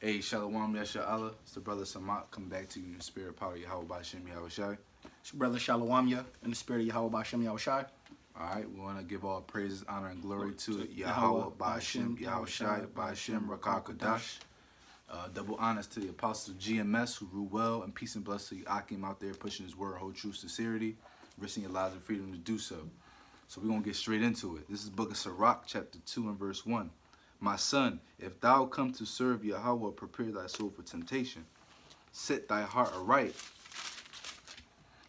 Hey, Shalom, Yasha Allah. It's the brother Samat coming back to you in the spirit power of Yahweh Bashem Yahweh Shai. It's your brother Shalawamya in the spirit of Yahweh Bashem Yahweh Shai. Alright, we want to give all praises, honor, and glory to Yahweh Yahweh Bashem Yahweh Shai, Bashem Rakah Kadash. Double honors to the apostles of GMS who rule well, and peace and blessing to Akim out there pushing his word, whole truth, sincerity, risking your lives and freedom to do so. So we're going to get straight into it. This is the book of Sirach, chapter 2 and verse 1. My son, if thou come to serve Yahweh, prepare thy soul for temptation. Set thy heart aright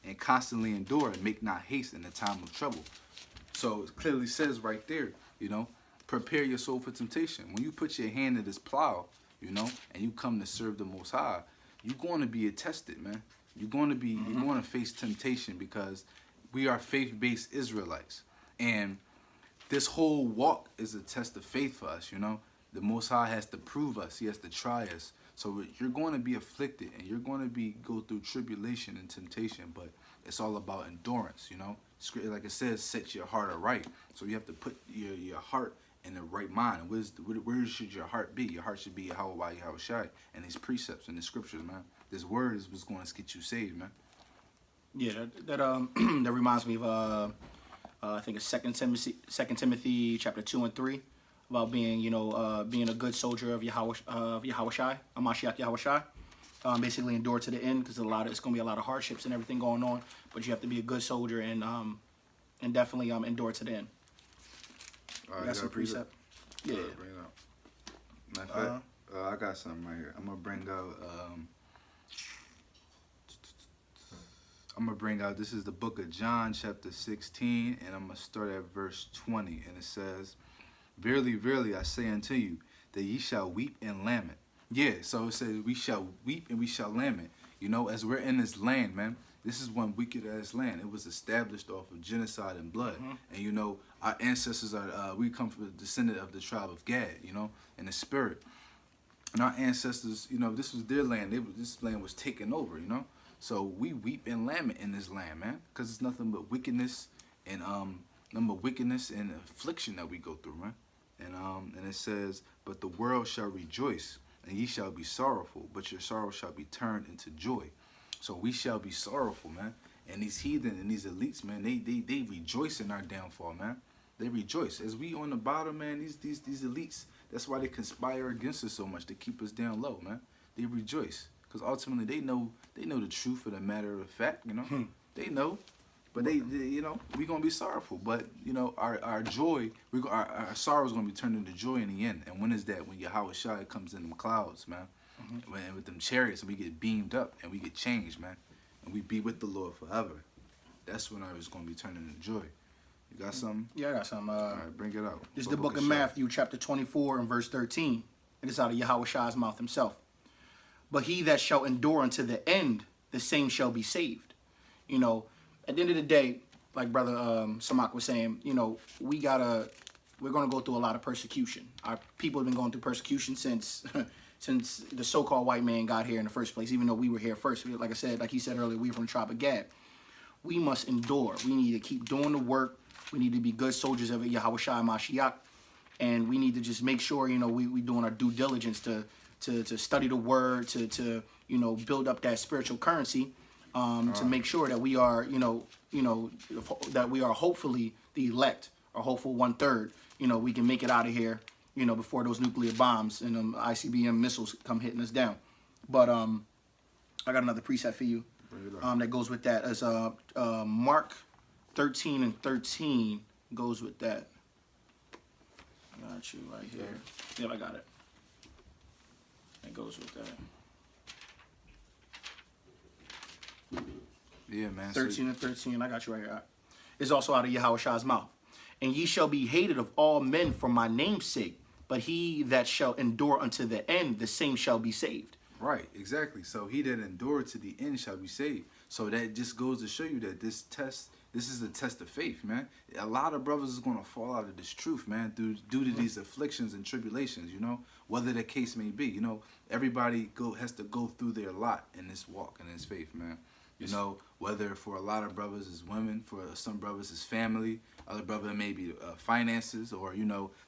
and constantly endure and make not haste in the time of trouble. So it clearly says right there, prepare your soul for temptation. When you put your hand in this plow, and you come to serve the Most High, you're going to be tested, man. You're going to face temptation because we are faith-based Israelites. And this whole walk is a test of faith for us, The Most High has to prove us. He has to try us. So you're going to be afflicted and you're going to go through tribulation and temptation, but it's all about endurance, Like it says, set your heart aright. So you have to put your heart in the right mind. Where should your heart be? Your heart should be Yahweh Yahweh Shai and his precepts and the scriptures, man. This word is what's going to get you saved, man. Yeah, that reminds me of I think it's Second Timothy chapter 2 and 3 about being being a good soldier of Yahweh Shai, Mashiach Yahweh Shai. Basically endure to the end because it's going to be a lot of hardships and everything going on, but you have to be a good soldier and definitely endure to the end. That's a precept. Yeah. Bring it up. Matter of fact, I got something right here. I'm gonna bring out. This is the book of John, chapter 16, and I'm gonna start at verse 20, and it says, "Verily, verily, I say unto you, that ye shall weep and lament." Yeah, so it says we shall weep and we shall lament. As we're in this land, man. This is one wicked ass land. It was established off of genocide and blood. And our ancestors we come from the descendant of the tribe of Gad, in the spirit. And our ancestors, this was their land. This land was taken over, So we weep and lament in this land, man, because it's nothing but wickedness and affliction that we go through, man. And it says, "But the world shall rejoice, and ye shall be sorrowful, but your sorrow shall be turned into joy." So we shall be sorrowful, man. And these heathen and these elites, man, they rejoice in our downfall, man. They rejoice. As we on the bottom, man, these elites, that's why they conspire against us so much, to keep us down low, man. They rejoice. Because ultimately they know the truth of the matter of fact, They know. But we gonna be sorrowful. But our joy, our sorrow is gonna be turned into joy in the end. And when is that? When Yahweh Shai comes in them clouds, man. With them chariots, and we get beamed up and we get changed, man, and we be with the Lord forever. That's when it's going to be turning into joy. You got something? Yeah, I got something. All right, bring it out. This is the book of Matthew, chapter 24 and verse 13. It is out of Yahweh Shai's mouth himself. "But he that shall endure unto the end, the same shall be saved." At the end of the day, like Brother Samak was saying, we're going to go through a lot of persecution. Our people have been going through persecution since the so-called white man got here in the first place, even though we were here first. Like I said, like he said earlier, we're from the tribe of Gad. We must endure. We need to keep doing the work. We need to be good soldiers of Yahweh Shai Mashiach. And we need to just make sure, we doing our due diligence to study the word, to build up that spiritual currency, to make sure that we are, that we are hopefully the elect, or hopeful 1/3. We can make it out of here, before those nuclear bombs and ICBM missiles come hitting us down. But I got another precept for you that goes with that. As Mark 13 and 13 goes with that. Got you right here. Yep, I got it. It goes with that. Yeah, man. 13 and 13, I got you right here. It's also out of Yahweh Shai's mouth. "And ye shall be hated of all men for my name's sake, but he that shall endure unto the end, the same shall be saved." Right, exactly. So he that endured to the end shall be saved. So that just goes to show you that this is a test of faith, man. A lot of brothers is going to fall out of this truth, man, due to these afflictions and tribulations, whether the case may be. Everybody has to go through their lot in this walk, in this faith, man. Whether for a lot of brothers is women, for some brothers is family, other brother maybe finances, or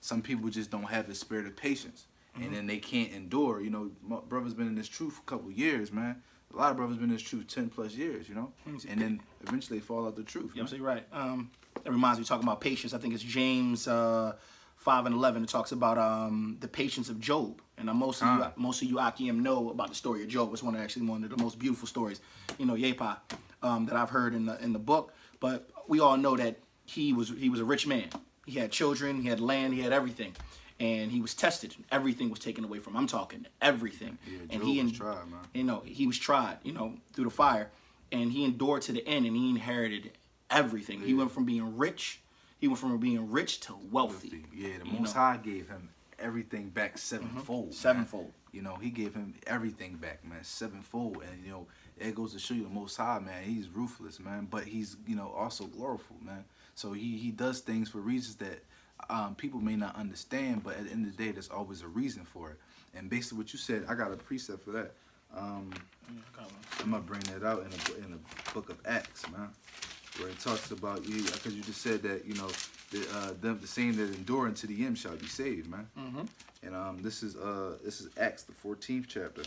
some people just don't have the spirit of patience. and then they can't endure. You know, my brother's been in this truth for a couple of years, man. A lot of brothers been in this truth 10+ years, you know, and then eventually they fall out the truth. Yeah, you're right. That reminds me, talking about patience. I think it's James 5:11. It talks about the patience of Job, and most of you Akim know about the story of Job. It's one of the most beautiful stories, you know, Yepa, that I've heard in the book. But we all know that he was a rich man. He had children, he had land, he had everything. And he was tested. Everything was taken away from him. I'm talking everything. Yeah, and Job was tried, man. You know, he was tried, you know, through the fire. And he endured to the end, and he inherited everything. Yeah. He went from being rich. He went from being rich to wealthy. Yeah, the Most High gave him everything back sevenfold. Sevenfold. You know, he gave him everything back, man, sevenfold. And, you know, it goes to show you the Most High, man, he's ruthless, man. But he's, you know, also glorious, man. So he does things for reasons that people may not understand, but at the end of the day, there's always a reason for it. And basically what you said, I got a precept for that. I'm gonna bring that out in the book of Acts, man, where it talks about you, because you just said that, you know, the same that endure unto the end shall be saved, man. And this is Acts, the 14th chapter,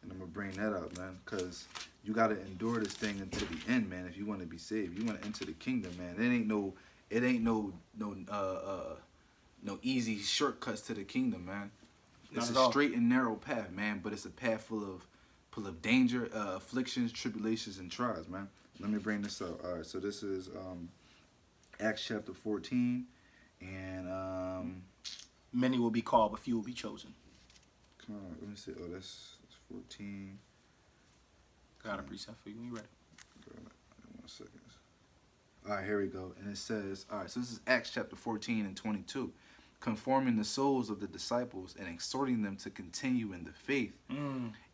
and I'm gonna bring that out, man, because you gotta endure this thing until the end, man. If you want to be saved, you want to enter the kingdom, man. It ain't no easy shortcuts to the kingdom, man. It's a straight and narrow path, man, but it's a path full of danger, afflictions, tribulations, and trials, man. Let me bring this up. All right, so this is Acts chapter 14, and many will be called, but few will be chosen. Come on, let me see. Oh, that's 14. Got a precept for you. You ready? 1 second. All right, here we go. And it says, all right, so this is Acts chapter 14 and 22. Conforming the souls of the disciples and exhorting them to continue in the faith,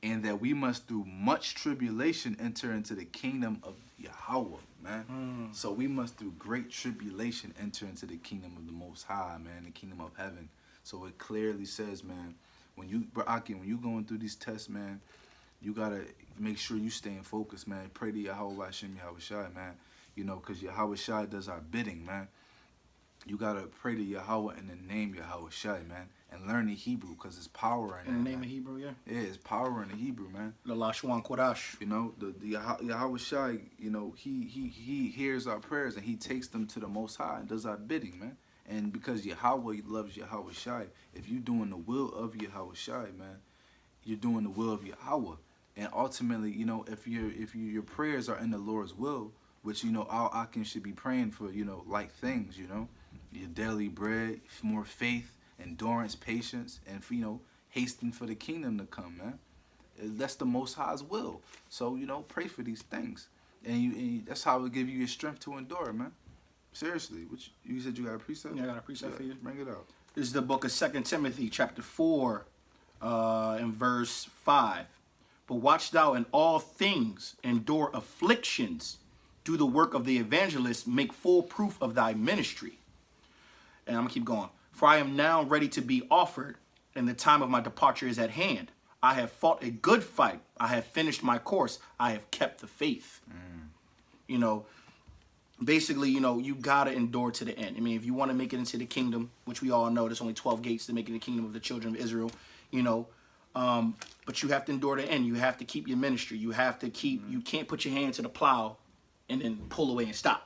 and that we must through much tribulation enter into the kingdom of Yahweh, man. So we must through great tribulation enter into the kingdom of the Most High, man, the kingdom of heaven. So it clearly says, man, when you going through these tests, man, you gotta make sure you staying focused, man. Pray to Yahweh Hashem Yahweh Shai, man. You know, because Yahweh Shai does our bidding, man. You got to pray to Yahweh in the name Yahweh Shai, man. And learn the Hebrew, because there's power in it. In the name of Hebrew, yeah? Yeah, it's power in the Hebrew, man. Lalashwan Kodash. You know, the Yahweh Shai, you know, he hears our prayers and he takes them to the Most High and does our bidding, man. And because Yahweh loves Yahweh Shai, if you're doing the will of Yahweh Shai, man, you're doing the will of Yahweh. And ultimately, you know, if your prayers are in the Lord's will, which, you know, all Akim should be praying for, you know, like things, you know, your daily bread, more faith, endurance, patience, and, you know, hasten for the kingdom to come, man. That's the Most High's will. So, you know, pray for these things. And that's how it will give you your strength to endure, man. Seriously. Which you said you got a precept? Yeah, I got a precept for you. Bring it out. This is the book of 2 Timothy, chapter 4, and verse 5. But watch thou in all things, endure afflictions, do the work of the evangelist, make full proof of thy ministry. And I'm going to keep going. For I am now ready to be offered, and the time of my departure is at hand. I have fought a good fight. I have finished my course. I have kept the faith. You know, basically, you know, you got to endure to the end. I mean, if you want to make it into the kingdom, which we all know there's only 12 gates to make it the kingdom of the children of Israel, you know, but you have to endure to the end. You have to keep your ministry. You have to keep, you can't put your hand to the plow and then pull away and stop.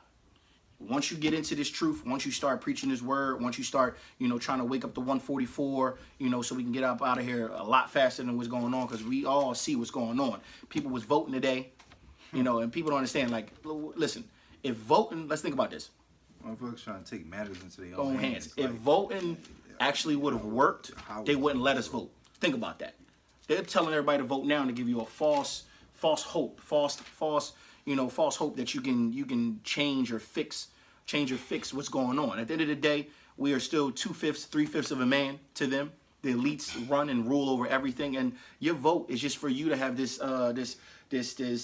Once you get into this truth, once you start preaching this word, once you start, you know, trying to wake up the 144, you know, so we can get up out of here a lot faster than what's going on, because we all see what's going on. People was voting today, you know, and people don't understand, like, listen, if voting, let's think about this. Motherfuckers trying to take matters into their own hands. If voting actually would have worked, they wouldn't let us vote. Think about that. They're telling everybody to vote now to give you a false hope, false hope that you can change or fix what's going on. At the end of the day, we are still 2/5, 3/5 of a man to them. The elites run and rule over everything, and your vote is just for you to have this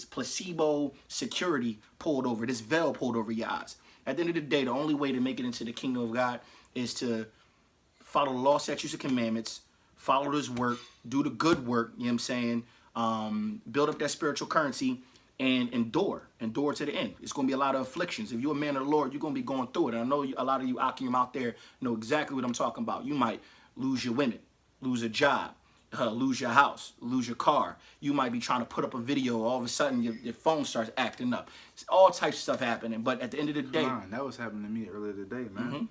placebo security pulled over, this veil pulled over your eyes. At the end of the day, the only way to make it into the kingdom of God is to follow the law, statutes, and commandments, follow this work, do the good work, you know what I'm saying, build up that spiritual currency, and endure to the end. It's going to be a lot of afflictions. If you're a man of the Lord, you're going to be going through it. And I know a lot of you Akim out there know exactly what I'm talking about. You might lose your women. lose a job, lose your house, lose your car. You might be trying to put up a video, all of a sudden your phone starts acting up. It's all types of stuff happening. But at the end of the day, That was happening to me earlier today, man.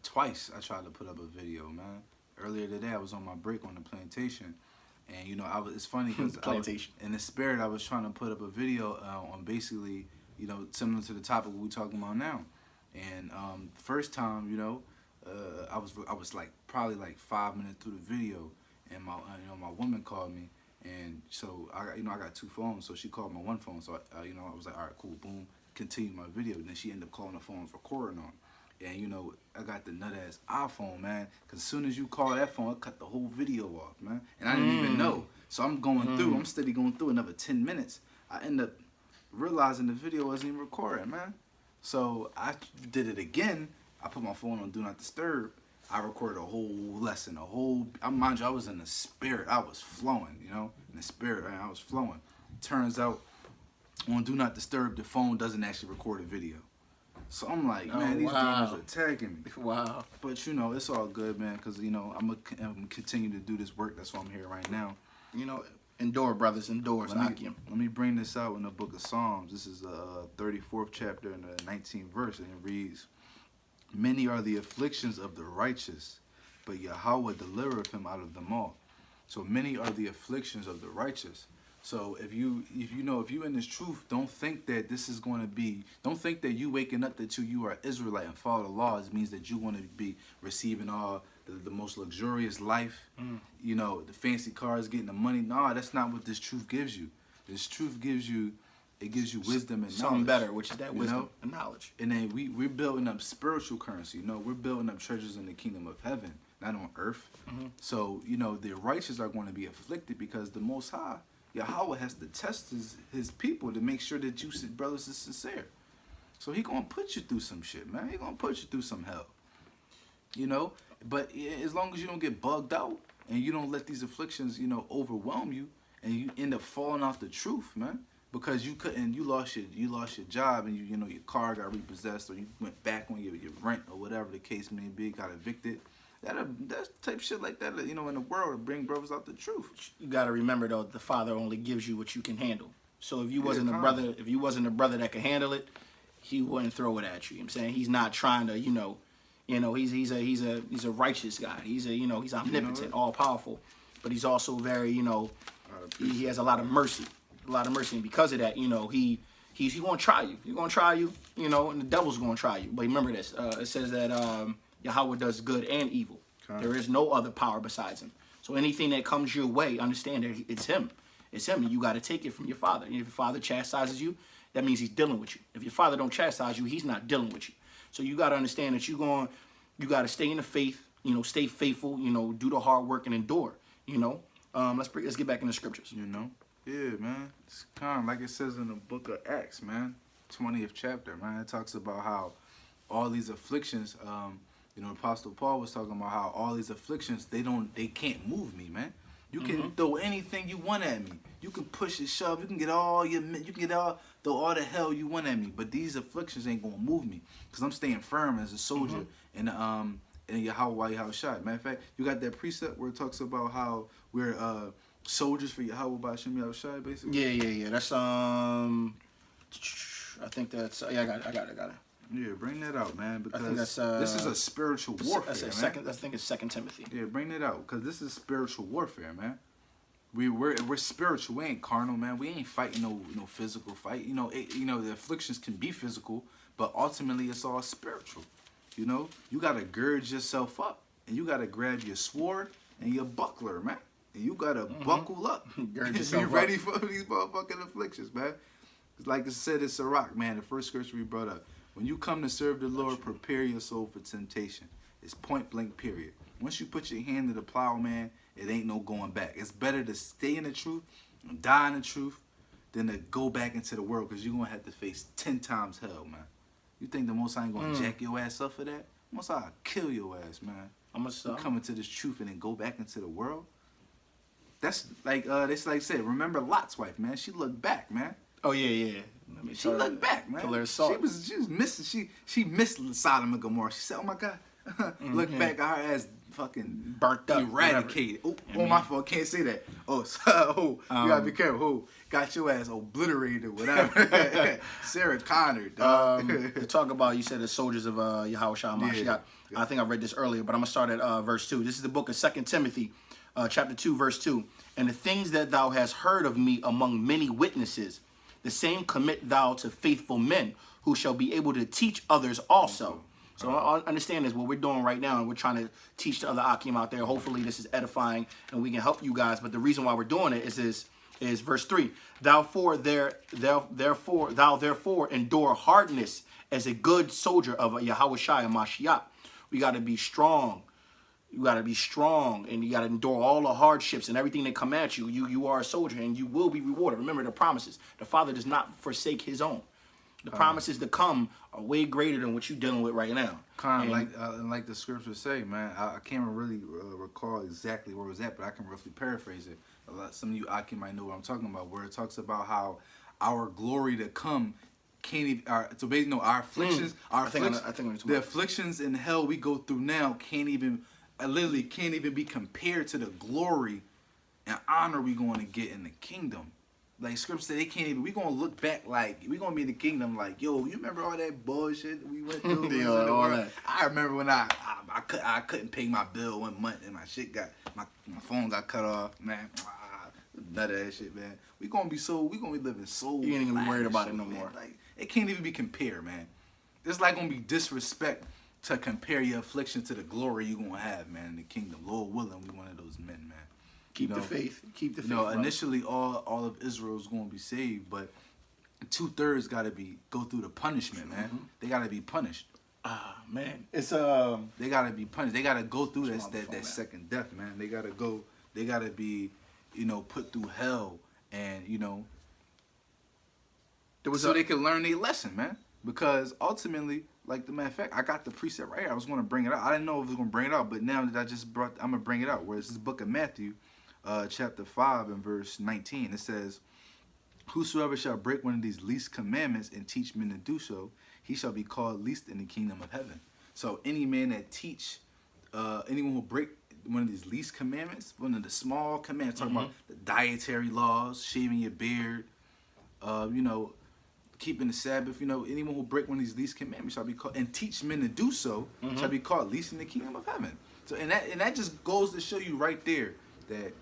Twice I tried to put up a video, man. Earlier today I was on my break on the plantation, and you know it's funny because in the spirit I was trying to put up a video on basically, you know, similar to the topic we're talking about now. And first time, you know, I was like probably like 5 minutes through the video, and my woman called me, and so I got two phones, so she called my one phone, so I was like, all right, cool, boom, continue my video. And then she ended up calling the phone, I was recording on, and you know I got the nut ass iPhone, man, because as soon as you call that phone, it cut the whole video off, man, and I didn't even know. So I'm going through, I'm steady going through another 10 minutes. I end up realizing the video wasn't even recording, man. So I did it again. I put my phone on Do Not Disturb. I recorded a whole lesson, mind you, I was in the spirit. I was flowing, you know, in the spirit, man, I was flowing. Turns out, on Do Not Disturb, the phone doesn't actually record a video. So I'm like, man, these demons are attacking me. Wow. But, you know, it's all good, man, because, you know, I'm going to continue to do this work. That's why I'm here right now. You know, endure, brothers, endure. Let me bring this out in the book of Psalms. This is the 34th chapter and the 19th verse, and it reads, "Many are the afflictions of the righteous, but Yahweh delivereth him out of them all." So many are the afflictions of the righteous. So if you in this truth, don't think that this is going to be, don't think that you waking up that you are Israelite and follow the laws means that you want to be receiving all the most luxurious life, you know, the fancy cars, getting the money. No, that's not what this truth gives you. This truth gives you, it gives you wisdom and something knowledge, better, which is that wisdom, know? and knowledge. And then we're building up spiritual currency. You know, we're building up treasures in the kingdom of heaven, not on earth. So, you know, the righteous are going to be afflicted because the Most High, Yahweh, has to test his people to make sure that you brothers are sincere. So he going to put you through some shit, man. He going to put you through some hell. You know? But as long as you don't get bugged out and you don't let these afflictions, you know, overwhelm you, and you end up falling off the truth, man, because you lost your job, and you know your car got repossessed, or you went back on your rent, or whatever the case may be, got evicted. That's type shit like that, you know, in the world to bring brothers out the truth. You got to remember though, the Father only gives you what you can handle. So if you wasn't a brother that could handle it, he wouldn't throw it at you. You know what I'm saying? He's not trying to, he's a righteous guy. He's omnipotent, all powerful, but he's also very, he has a lot of mercy, and because of that, he's gonna try you. He's gonna try you, and the devil's gonna try you. But remember this: it says that Yahweh does good and evil. Okay. There is no other power besides him. So anything that comes your way, understand that it's him. It's him, and you got to take it from your father. And if your father chastises you, that means he's dealing with you. If your father don't chastise you, he's not dealing with you. So you got to understand that you got to stay in the faith. Stay faithful. Do the hard work and endure. Let's get back in the scriptures. Yeah, man. It's kind of like it says in the book of Acts, man, 20th chapter, man. It talks about how all these afflictions, Apostle Paul was talking about how all these afflictions, they can't move me, man. You can throw anything you want at me. You can push and shove. You can throw all the hell you want at me. But these afflictions ain't gonna move me, cause I'm staying firm as a soldier in Yahweh Yahushua. Matter of fact, you got that precept where it talks about how we're soldiers for Yahweh by Hashem Yahushua, basically. Yeah. That's I think that's I got it. Yeah, bring that out, man, because this is a spiritual warfare, man. I think it's 2 Timothy. Yeah, bring that out, because this is spiritual warfare, man. We're spiritual. We ain't carnal, man. We ain't fighting no physical fight. The afflictions can be physical, but ultimately it's all spiritual. You gotta gird yourself up, and you gotta grab your sword and your buckler, man. And you gotta buckle up. Gird yourself be ready for these motherfucking afflictions, man. It's like it said in Sirach, man, the first scripture we brought up. When you come to serve the Lord, prepare your soul for temptation. It's point blank, period. Once you put your hand to the plow, man, it ain't no going back. It's better to stay in the truth and die in the truth than to go back into the world, because you're going to have to face 10 times hell, man. You think the Most High ain't going to jack your ass up for that? Most High kill your ass, man. You come into this truth and then go back into the world? That's like said, remember Lot's wife, man. She looked back, man. Oh, yeah. She looked back, man. She was missing. She missed Sodom and Gomorrah. She said, "Oh my God." Look back at her ass fucking burnt up, eradicated. Oh, my fault, can't say that. Oh, so, you gotta be careful. Oh, got your ass obliterated or whatever. Sarah Connor, dog. To talk about, you said the soldiers of Yahushua Mashiach. Yeah. I think I read this earlier, but I'm gonna start at verse 2. This is the book of 2 Timothy, chapter 2, verse 2. And the things that thou hast heard of me among many witnesses, the same commit thou to faithful men, who shall be able to teach others also. So I understand this, what we're doing right now, and we're trying to teach the other Akim out there. Hopefully this is edifying and we can help you guys. But the reason why we're doing it is verse 3. Thou therefore endure hardness as a good soldier of Yahushua Mashiach. We got to be strong. You got to be strong, and you got to endure all the hardships and everything that come at you. You are a soldier, and you will be rewarded. Remember the promises. The Father does not forsake his own. The promises to come are way greater than what you're dealing with right now. Kind of like the scriptures say, man. I can't really recall exactly where it was at, but I can roughly paraphrase it. Some of you Akim might know what I'm talking about, where it talks about how our glory to come can't even. So basically, our afflictions, the afflictions in hell we go through now can't even, literally can't even be compared to the glory and honor we going to get in the kingdom. Like scripture said, they can't even. We gonna look back like we gonna be in the kingdom. Like, yo, you remember all that bullshit we went through? All that. I remember when I couldn't pay my bill 1 month and my shit got my phone got cut off. Man, none of that shit, man. We gonna be living so. You ain't even worried about it no more. Like it can't even be compared, man. It's like gonna be disrespect to compare your affliction to the glory you gonna have, man, in the kingdom. Lord willing, we one of those men, man. Keep the faith. Keep the faith. No, initially all of Israel is going to be saved, but 2/3 got to go through the punishment, man. They got to be punished. Man, it's They got to be punished. They got to go through that second death, man. They got to go. They got to be, put through hell, and so they can learn their lesson, man. Because ultimately, like the matter of fact, I got the precept right here. I was going to bring it out. I didn't know if I was going to bring it out, but now that I'm gonna bring it out. Where it's this book of Matthew. Chapter 5 and verse 19, it says, whosoever shall break one of these least commandments and teach men to do so, he shall be called least in the kingdom of heaven. So any man that teach, anyone who break one of these least commandments, one of the small commandments, talking about the dietary laws, shaving your beard, keeping the Sabbath, anyone who break one of these least commandments shall be called, and teach men to do so, shall be called least in the kingdom of heaven. So and that just goes to show you right there that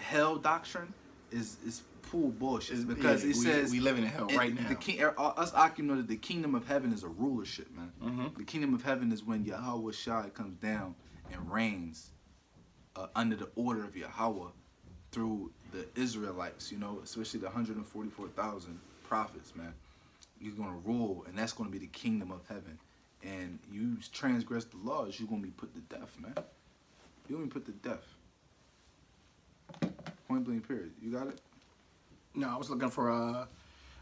hell doctrine is full bullshit, because it says we live in hell right now. Us Akim know that the kingdom of heaven is a rulership, man. The kingdom of heaven is when Yahweh Shai comes down and reigns under the order of Yahweh through the Israelites, especially the 144,000 prophets, man. He's gonna rule, and that's gonna be the kingdom of heaven. And you transgress the laws, you're gonna be put to death, man. You're gonna be put to death. Point blank, period. You got it? No, I was looking for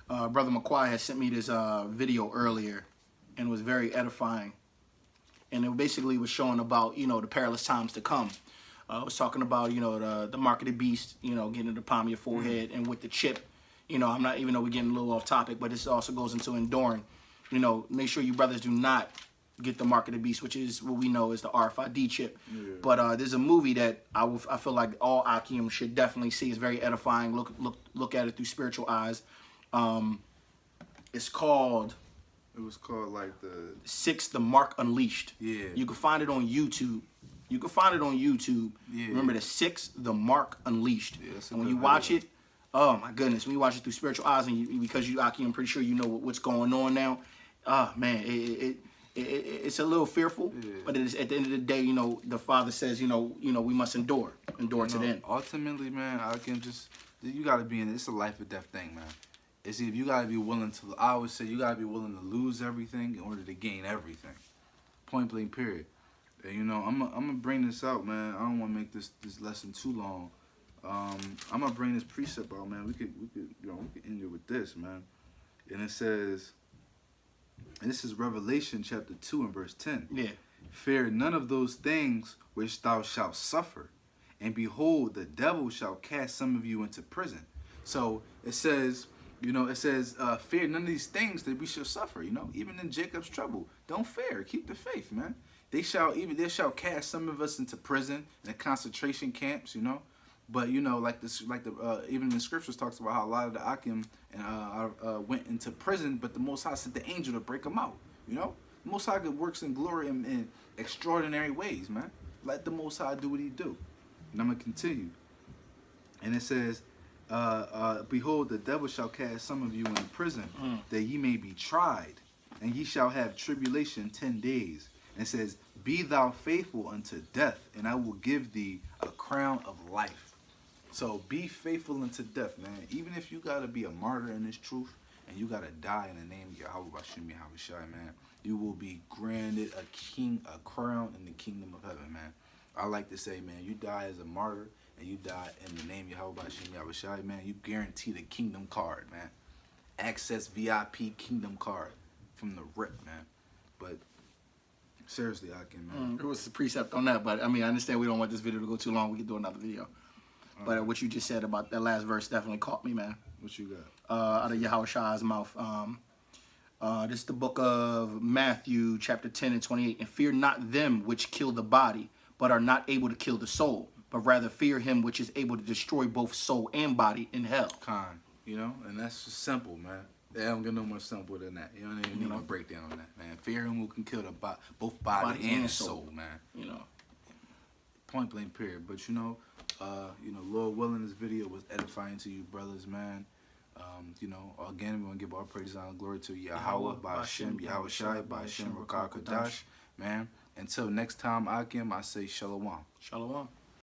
Brother McQuay had sent me this video earlier, and it was very edifying. And it basically was showing about, the perilous times to come. It was talking about, the mark of the beast, getting to the palm of your forehead, and with the chip. I'm not, even though we're getting a little off topic, but this also goes into enduring. Make sure you brothers do not get the mark of the beast, which is what we know is the RFID chip. Yeah. But there's a movie that I feel like all Akim should definitely see. It's very edifying. Look at it through spiritual eyes. It's called. It was called like the 6, The Mark Unleashed. Yeah. You can find it on YouTube. Yeah. Remember the 6, The Mark Unleashed. Yeah, and when you watch it, oh my goodness, when you watch it through spiritual eyes, and because you Akim, I'm pretty sure you know what's going on now. Man, it's a little fearful, but it is, at the end of the day, the Father says, we must endure to the end. Ultimately, man, you got to be in it. It's a life or death thing, man. It's if you got to be willing to, I always say you got to be willing to lose everything in order to gain everything. Point blank, period. And, I'm going to bring this out, man. I don't want to make this lesson too long. I'm going to bring this precept out, man. We could end it with this, man. And it says, and this is Revelation chapter 2 and verse 10. Yeah. Fear none of those things which thou shalt suffer, and behold, the devil shall cast some of you into prison. So it says, fear none of these things that we shall suffer, even in Jacob's trouble. Don't fear. Keep the faith, man. They shall cast some of us into prison and the concentration camps, you know. But you know, like this, like the even the scriptures talks about how a lot of the Akim and went into prison, but the Most High sent the angel to break them out. You know, the Most High works in glory in extraordinary ways, man. Let the Most High do what He do. And I'm gonna continue. And it says, "Behold, the devil shall cast some of you into prison, that ye may be tried, and ye shall have tribulation 10 days." And it says, "Be thou faithful unto death, and I will give thee a crown of life." So be faithful unto death, man. Even if you gotta be a martyr in this truth, and you gotta die in the name of Yahweh Bashim Yahweh Shai, man, you will be granted a crown in the kingdom of heaven, man. I like to say, man, you die as a martyr, and you die in the name of Yahweh Bashim Yahweh Shai, man, you guarantee the kingdom card, man. Access VIP kingdom card from the rip, man. But seriously, I can, man. There was a precept on that, but I mean, I understand we don't want this video to go too long. We can do another video. But what you just said about that last verse definitely caught me, man. What you got? Out of Yahweh Shai's mouth. This is the book of Matthew, chapter 10 and 28. "And fear not them which kill the body, but are not able to kill the soul, but rather fear him which is able to destroy both soul and body in hell." You know, and that's just simple, man. They don't get no more simple than that. You don't even need no breakdown on that, man. Fear him who can kill both body and soul, man. You know. Point blank, period. But you know, Lord willing, this video was edifying to you, brothers, man. You know, again, we want to give all praise and glory to Yahweh, Ba'Shem, Yahweh Shai, Ba'Shem, Rakar Kodash, man. Until next time, Akim, I say Shalom. Shalom.